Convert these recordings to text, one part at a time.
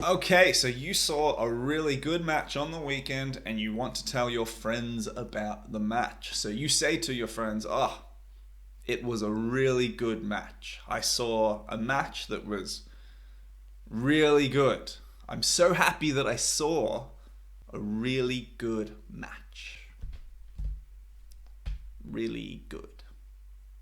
Okay, so you saw a really good match on the weekend and you want to tell your friends about the match. So you say to your friends, oh, it was a really good match. I saw a match that was really good. I'm so happy that I saw a really good match. Really good.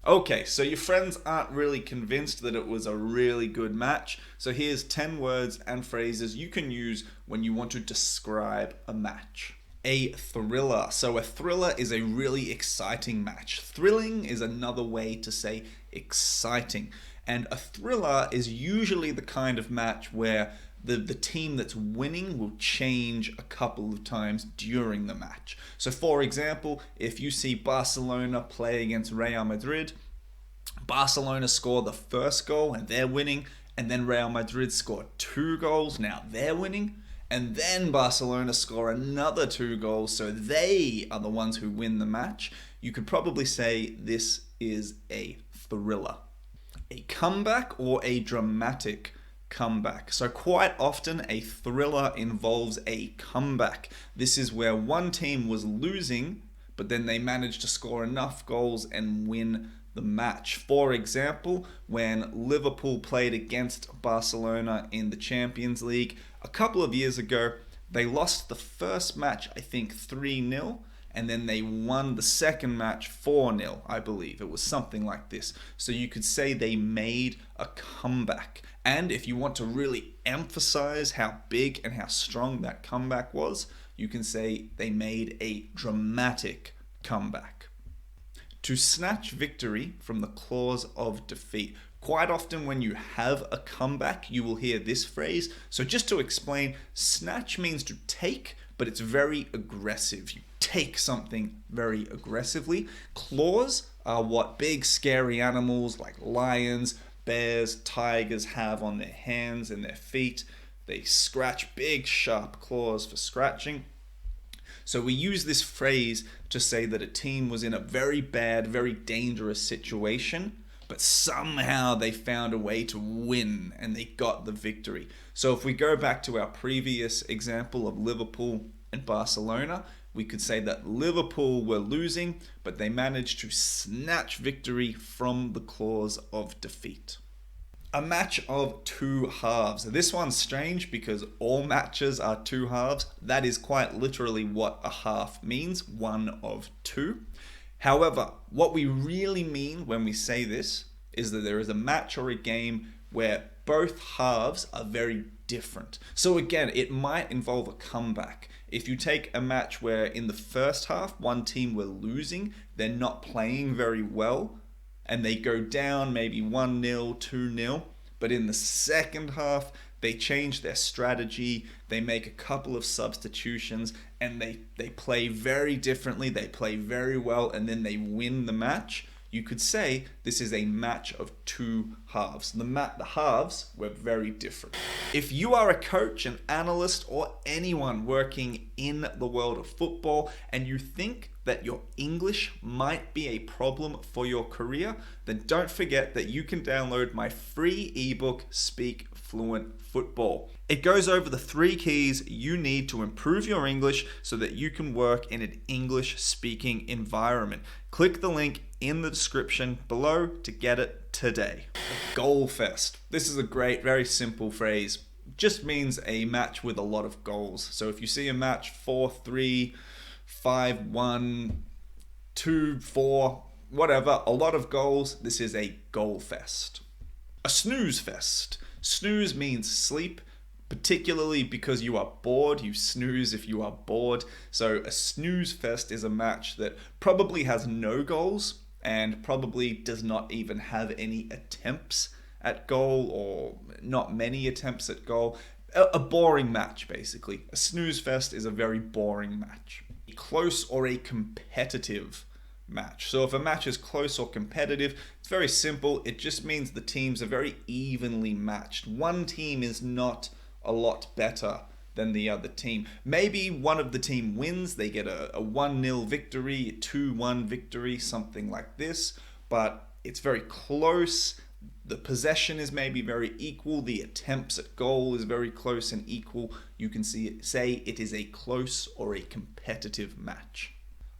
Okay, so your friends aren't really convinced that it was a really good match. So here's 10 words and phrases you can use when you want to describe a match. A thriller. So a thriller is a really exciting match. Thrilling is another way to say exciting. And a thriller is usually the kind of match where the team that's winning will change a couple of times during the match. So, for example, if you see Barcelona play against Real Madrid, Barcelona score the first goal and they're winning, and then Real Madrid score two goals, now they're winning, and then Barcelona score another two goals, so they are the ones who win the match. You could probably say this is a thriller. A comeback or a dramatic comeback. So quite often a thriller involves a comeback. This is where one team was losing, but then they managed to score enough goals and win the match. For example, when Liverpool played against Barcelona in the Champions League a couple of years ago, they lost the first match, I think 3-0, and then they won the second match 4-0, I believe. It was something like this. So you could say they made a comeback. And if you want to really emphasize how big and how strong that comeback was, you can say they made a dramatic comeback. To snatch victory from the claws of defeat. Quite often when you have a comeback, you will hear this phrase. So just to explain, snatch means to take, but it's very aggressive. You take something very aggressively. Claws are what big scary animals like lions, bears, tigers have on their hands and their feet. They scratch big sharp claws for scratching. So we use this phrase to say that a team was in a very bad, very dangerous situation, but somehow they found a way to win and they got the victory. So if we go back to our previous example of Liverpool and Barcelona, we could say that Liverpool were losing, but they managed to snatch victory from the claws of defeat. A match of two halves. This one's strange because all matches are two halves. That is quite literally what a half means, one of two. However, what we really mean when we say this is that there is a match or a game where both halves are very different. So again, it might involve a comeback. If you take a match where in the first half one team were losing, they're not playing very well, and they go down maybe 1-0, 2-0, but in the second half they change their strategy, they make a couple of substitutions, and they play very differently, they play very well, and then they win the match. You could say this is a match of two halves. The halves were very different. If you are a coach, an analyst, or anyone working in the world of football and you think that your English might be a problem for your career, then don't forget that you can download my free ebook, Speak Fluent Football. It goes over the 3 keys you need to improve your English so that you can work in an English speaking environment. Click the link in the description below to get it today. Goal fest. This is a great, very simple phrase. Just means a match with a lot of goals. So if you see a match 4-3, 5-1, 2-4, whatever, a lot of goals, this is a goal fest. A snooze fest. Snooze means sleep, particularly because you are bored. You snooze if you are bored. So a snooze fest is a match that probably has no goals and probably does not even have any attempts at goal, or not many attempts at goal. A boring match, basically. A snooze fest is a very boring match. A close or a competitive match. So if a match is close or competitive, it's very simple. It just means the teams are very evenly matched. One team is not a lot better than the other team. Maybe one of the team wins, they get a 1-0 victory, a 2-1 victory, something like this, but it's very close. the possession is maybe very equal, the attempts at goal is very close and equal, you can say it is a close or a competitive match.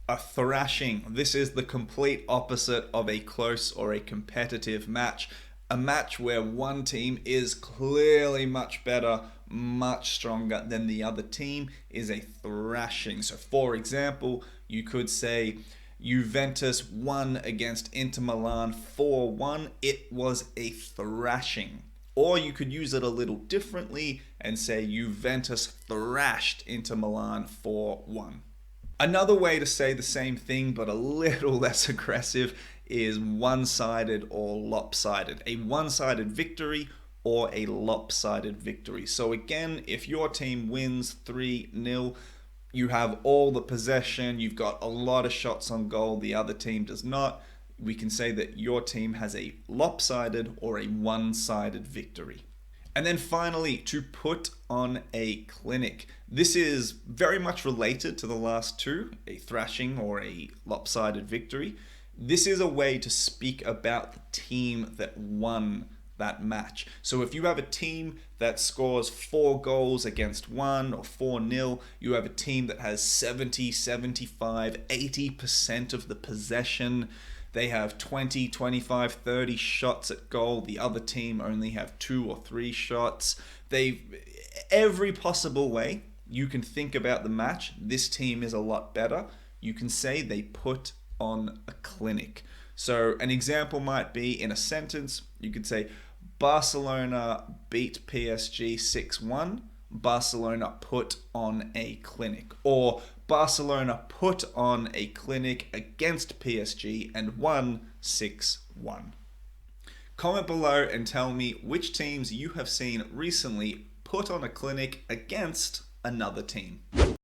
A thrashing, this is the complete opposite of a close or a competitive match. A match where one team is clearly much better, much stronger than the other team is a thrashing. So for example, you could say Juventus won against Inter Milan 4-1. It was a thrashing. Or you could use it a little differently and say Juventus thrashed Inter Milan 4-1. Another way to say the same thing but a little less aggressive is one-sided or lopsided. A one-sided victory or a lopsided victory. So again, if your team wins 3-0, you have all the possession, you've got a lot of shots on goal, the other team does not. We can say that your team has a lopsided or a one-sided victory. And then finally, to put on a clinic. This is very much related to the last two, a thrashing or a lopsided victory. This is a way to speak about the team that won that match. So if you have a team that scores 4 goals against 1 or 4-0, you have a team that has 70, 75, 80% of the possession. They have 20, 25, 30 shots at goal. The other team only have 2 or 3 shots. Every possible way you can think about the match, this team is a lot better. You can say they put on a clinic. So an example might be in a sentence, you could say, Barcelona beat PSG 6-1. Barcelona put on a clinic. Or Barcelona put on a clinic against PSG and won 6-1. Comment below and tell me which teams you have seen recently put on a clinic against another team.